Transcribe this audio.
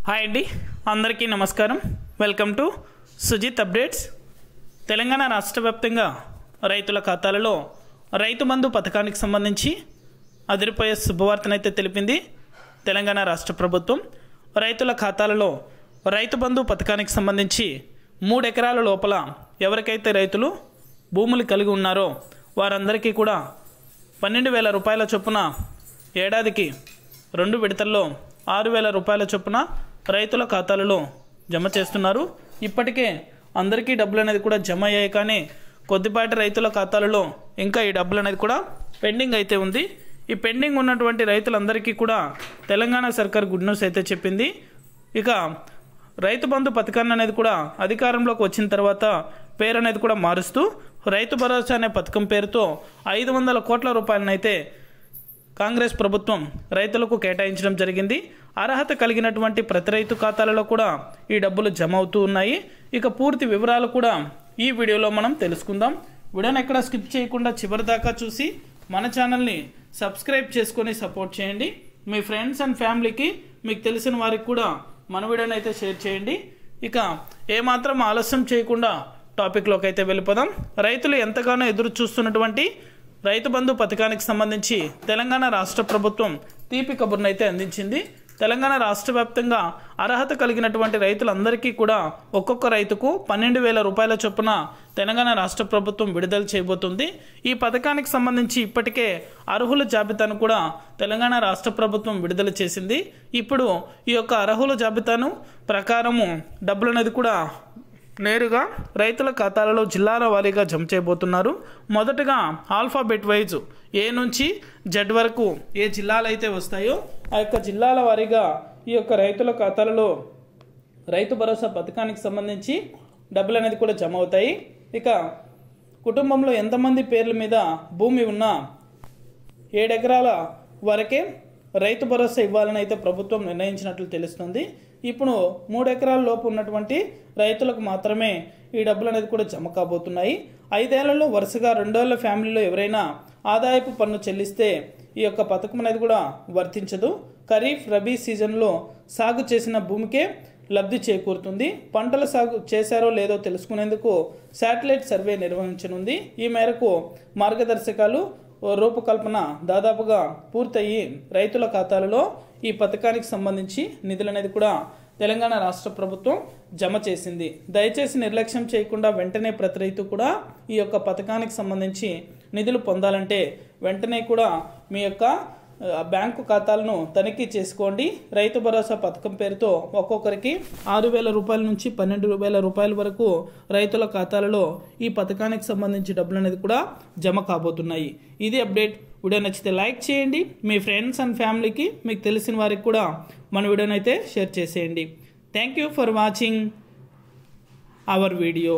Hi అండి, అందరికీ నమస్కారం. Welcome to Sujith updates. Telangana రాష్ట్ర వ్యాప్తంగా రైతుల ఖాతాలలో రైతు బంధు పథకానికి సంబంధించి అదిరిపోయే శుభవార్తనైతే తెలిపింది తెలంగాణ రాష్ట్ర ప్రభుత్వం. రైతుల ఖాతాలలో రైతు బంధు పథకానికి సంబంధించి 3 ఎకరాల లోపల ఎవరికైతే రైతులు భూములు కలిగి ఉన్నారో వారందరికీ కూడా 12,000 రూపాయల చొప్పున ఏడాదికి 2 విడతల్లో 6,000 రూపాయల చొప్పున రైతుల ఖాతాలలో జమ చేస్తున్నారు. ఇప్పటికే అందరికీ డబ్బులు అనేది కూడా జమ అయ్యాయి, కానీ కొద్దిపాటి రైతుల ఖాతాలలో ఇంకా ఈ డబ్బులు అనేది కూడా పెండింగ్ అయితే ఉంది. ఈ పెండింగ్ ఉన్నటువంటి రైతులందరికీ కూడా తెలంగాణ సర్కార్ గుడ్ న్యూస్ అయితే చెప్పింది. ఇక రైతు బంధు పథకాన్ని అనేది కూడా అధికారంలోకి వచ్చిన తర్వాత పేరు అనేది కూడా మారుస్తూ రైతు భరోసా అనే పథకం పేరుతో 500 కోట్ల రూపాయలనైతే కాంగ్రెస్ ప్రభుత్వం రైతులకు కేటాయించడం జరిగింది. అర్హత కలిగినటువంటి ప్రతి రైతు ఖాతాలలో కూడా ఈ డబ్బులు జమ అవుతూ ఉన్నాయి. ఇక పూర్తి వివరాలు కూడా ఈ వీడియోలో మనం తెలుసుకుందాం. వీడియోని ఎక్కడ స్కిప్ చేయకుండా చివరి దాకా చూసి మన ఛానల్ని సబ్స్క్రైబ్ చేసుకొని సపోర్ట్ చేయండి. మీ ఫ్రెండ్స్ అండ్ ఫ్యామిలీకి, మీకు తెలిసిన వారికి కూడా మన వీడియోని అయితే షేర్ చేయండి. ఇక ఏమాత్రం ఆలస్యం చేయకుండా టాపిక్లోకి అయితే వెళ్ళిపోదాం. రైతులు ఎంతగానో ఎదురు చూస్తున్నటువంటి రైతు బంధు పథకానికి సంబంధించి తెలంగాణ రాష్ట్ర ప్రభుత్వం తీపి కబుర్నైతే అందించింది. తెలంగాణ రాష్ట్ర వ్యాప్తంగా అర్హత కలిగినటువంటి రైతులందరికీ కూడా ఒక్కొక్క రైతుకు 12,000 రూపాయల చొప్పున తెలంగాణ రాష్ట్ర ప్రభుత్వం విడుదల చేయబోతుంది. ఈ పథకానికి సంబంధించి ఇప్పటికే అర్హుల జాబితాను కూడా తెలంగాణ రాష్ట్ర ప్రభుత్వం విడుదల చేసింది. ఇప్పుడు ఈ యొక్క అర్హుల జాబితాను ప్రకారము డబ్బులు అనేది కూడా నేరుగా రైతుల ఖాతాలలో జిల్లాల వారీగా జమ చేయబోతున్నారు. మొదటగా ఆల్ఫాబెట్ వైజ్ ఏ నుంచి జెడ్ వరకు ఏ జిల్లాలు అయితే వస్తాయో ఆ యొక్క జిల్లాల వారీగా ఈ యొక్క రైతుల ఖాతాలలో రైతు భరోసా పథకానికి సంబంధించి డబ్బులు అనేది కూడా జమ అవుతాయి. ఇక కుటుంబంలో ఎంతమంది పేర్ల మీద భూమి ఉన్నా 7 ఎకరాల వరకే రైతు భరోసా ఇవ్వాలని అయితే ప్రభుత్వం నిర్ణయించినట్లు తెలుస్తుంది. ఇప్పుడు 3 ఎకరాల లోపు ఉన్నటువంటి రైతులకు మాత్రమే ఈ డబ్బులు అనేది కూడా జమ కాబోతున్నాయి. 5 ఏళ్లలో వరుసగా 2 ఏళ్ల ఫ్యామిలీలో ఎవరైనా ఆదాయపు పన్ను చెల్లిస్తే ఈ యొక్క పథకం అనేది కూడా వర్తించదు. ఖరీఫ్, రబీ సీజన్లో సాగు చేసిన భూమికే లబ్ధి చేకూరుతుంది. పంటల సాగు చేశారో లేదో తెలుసుకునేందుకు శాటిలైట్ సర్వే నిర్వహించనుంది. ఈ మేరకు మార్గదర్శకాలు రూపకల్పన దాదాపుగా పూర్తయి రైతుల ఖాతాలలో ఈ పథకానికి సంబంధించి నిధులు అనేది కూడా తెలంగాణ రాష్ట్ర ప్రభుత్వం జమ చేసింది. దయచేసి నిర్లక్ష్యం చేయకుండా వెంటనే ప్రతి రైతు కూడా ఈ యొక్క పథకానికి సంబంధించి నిధులు పొందాలంటే వెంటనే కూడా మీ యొక్క బ్యాంకు ఖాతాలను తనిఖీ చేసుకోండి. రైతు భరోసా పథకం పేరుతో ఒక్కొక్కరికి 6,000 రూపాయల నుంచి 12,000 రూపాయల వరకు రైతుల ఖాతాలలో ఈ పథకానికి సంబంధించి డబ్బులు అనేది కూడా జమ కాబోతున్నాయి. ఇది అప్డేట్. వీడియో నచ్చితే లైక్ చేయండి. మీ ఫ్రెండ్స్ అండ్ ఫ్యామిలీకి, మీకు తెలిసిన వారికి కూడా మన వీడియోని అయితే షేర్ చేసేయండి. Thank you for watching our video.